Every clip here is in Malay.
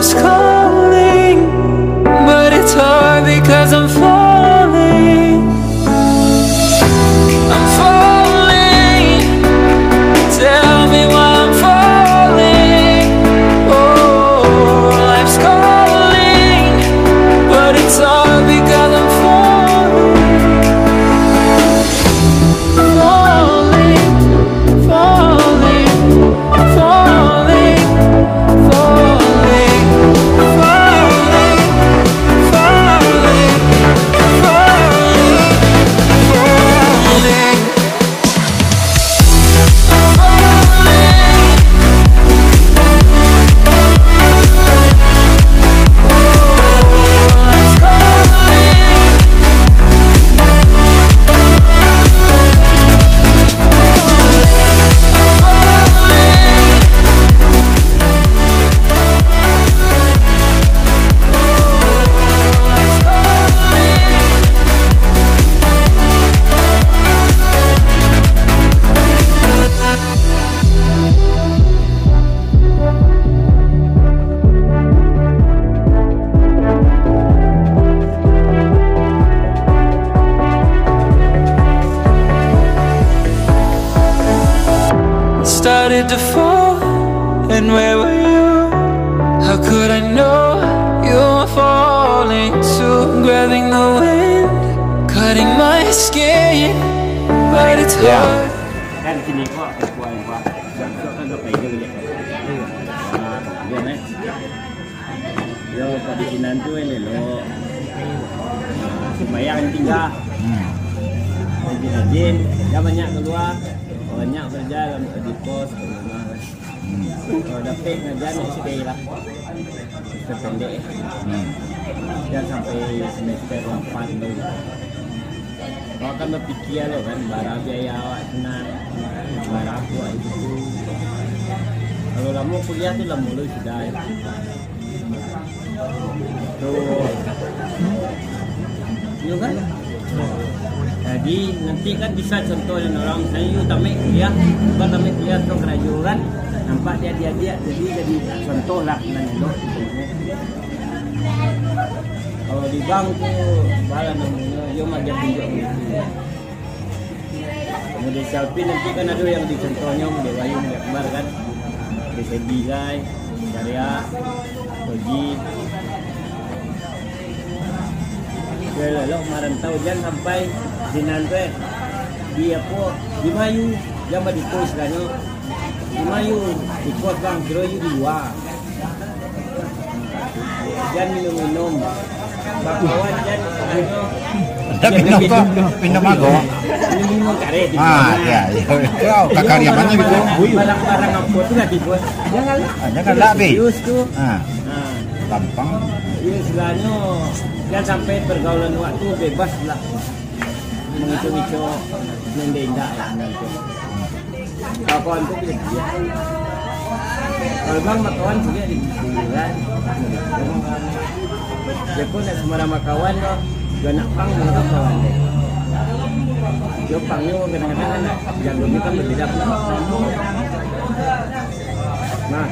love's calling, but it's hard because I'm falling. I'm falling. Tell me why I'm falling. Oh, life's calling, but it's hard because I'm falling. Falling, falling, falling, falling, falling, falling, falling, started to fall, and where were you? How could I know you were falling too? Grabbing the wind, cutting my skin, but it's hard. Kan sini kok kuai kuai, jangan kan udah pegang dia. Dia nih, yo pada sini nanti ini lo, supaya kan tinggal, rajin, jangan banyak keluar. Banyak kerja di pos kalau dapat ngajar ni sekali lah sependek dan sampai semester 8 dulu kau akan berfikir lo kan barang biaya awak senang barang aku itu kalau lama kuliah tu lama lo sudah tu you kan. Jadi nanti kan bisa contoh dengan orang saya you tamat kuliah, bukan tamat kuliah tu kerajuan, nampak dia jadi contoh lah nanti. Kalau di bank tu bala namanya, you macam tunjuk begitu. Kemudian selfie nanti kan ada yang dicontohnya, model lain gambar kan, DCD guys, karya, logi. Lalu merantau jangan sampai dinanti dia po di Mayu jangan di pos lagi di Mayu di pos bang kira you di luar jangan minum kawan jangan pindah mago minum karet ya kau kakarya mana itu barang-barang apa tu lah di pos jangan lah be gampang istilahnya jangan sampai pergaulan waktu bebas lah mengicu-icu mendendak lah nanti kawan tu pilih dia kalau bang kawan juga di bulan dia pun nak semua kawan tu dia nak pang dengan kawan dia pangnya kadang-kadang nak yang lebih kan berbeda nah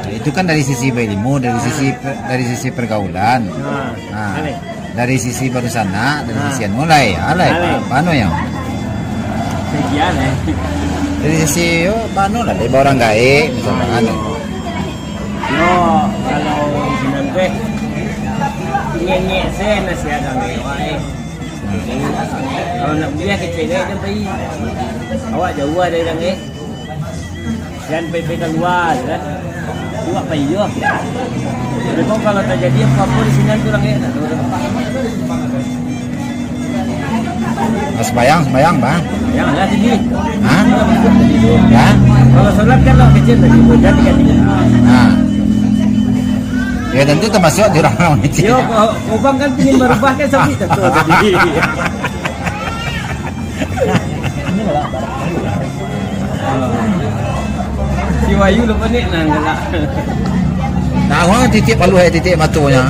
itu kan dari sisi ilmu, dari sisi pergaulan. Nah, dari sisi barusan dari sisi mulai, pano yang. Sekian Dari sisi pano lah, dari orang gae misalnya kan. Yo, kalau nanti ingin saya nasi ada mewah. Kalau nak beli kecil dia pergi. Awak jauh dari orang jangan pergi keluar kan. Juga pergi juga. Jadi kalau terjadi apa-apa di sini tu orang Sembayang bang. Yang ada sini. Hah? Ya. Kalau solat kan lo kecil tadi beda tiga. Ya tentu termasuk di orang kecil. Yo, obang kan ingin merubah kan seperti itu tadi. Si Wayu lupa ni nanggalak. Nah, orang titik palu titik matunya.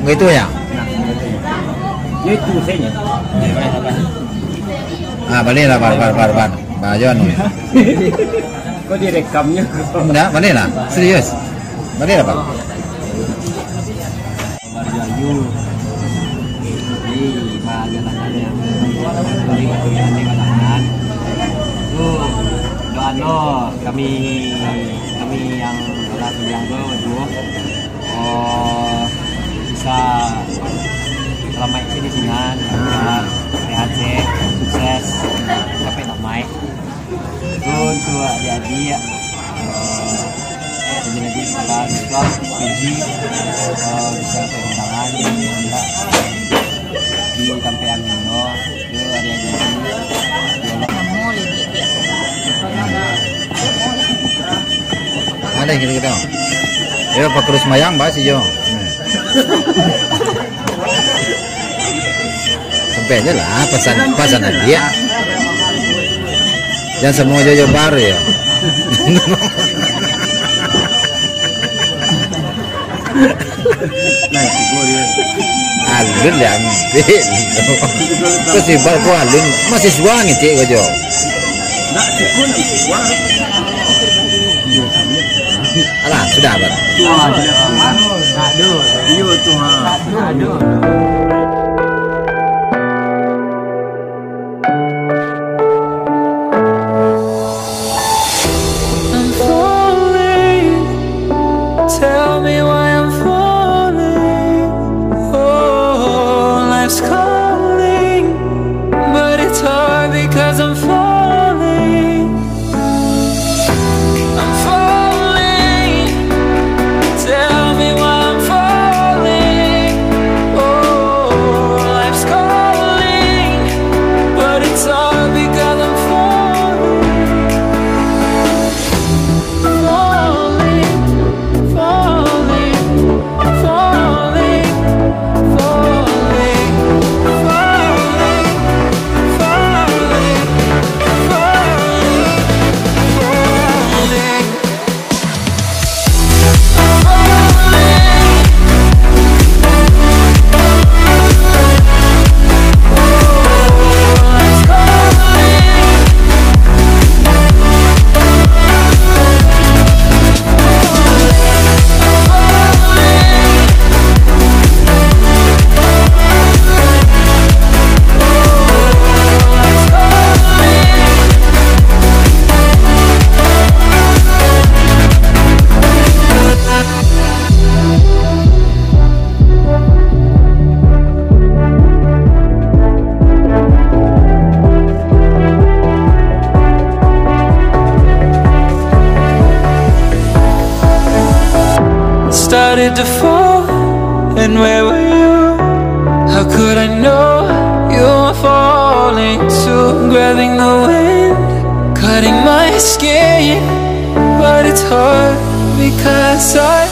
Begitu ya? Itu saya. Balik lah, bar. Bajon. Kok direkamnya? Enggak, mana lah? Serius? Mana lah Pak? Marjayu. Jadi bagian tangannya. Jadi bagian tangan. Tuh doano kami yang telah bilang tuh bisa selama ini di sini PHC sukses sampai namai untuk adik-adik jadi setelah Islam PG bisa keundangan di sampean Mino itu adik-adik Ada gitu-gitu. Ya Pak Terus Mayang Mbak sih Jo. Sampai aja lah pasan dia. Jangan semua Jojo baru ya. Alun ya ambil. Terus si balko alun masih suang cik Jojo. Alah sudah Pak. Aduh, iya tuh. Aduh. Tell me why I'm falling. Oh, life's calling, but it's hard because I'm falling. I'm falling. Tell me why I'm falling. Oh, life's calling, but it's hard because I'm falling. Started to fall, and where were you? How could I know you were falling too? Grabbing the wind, cutting my skin, but it's hard because I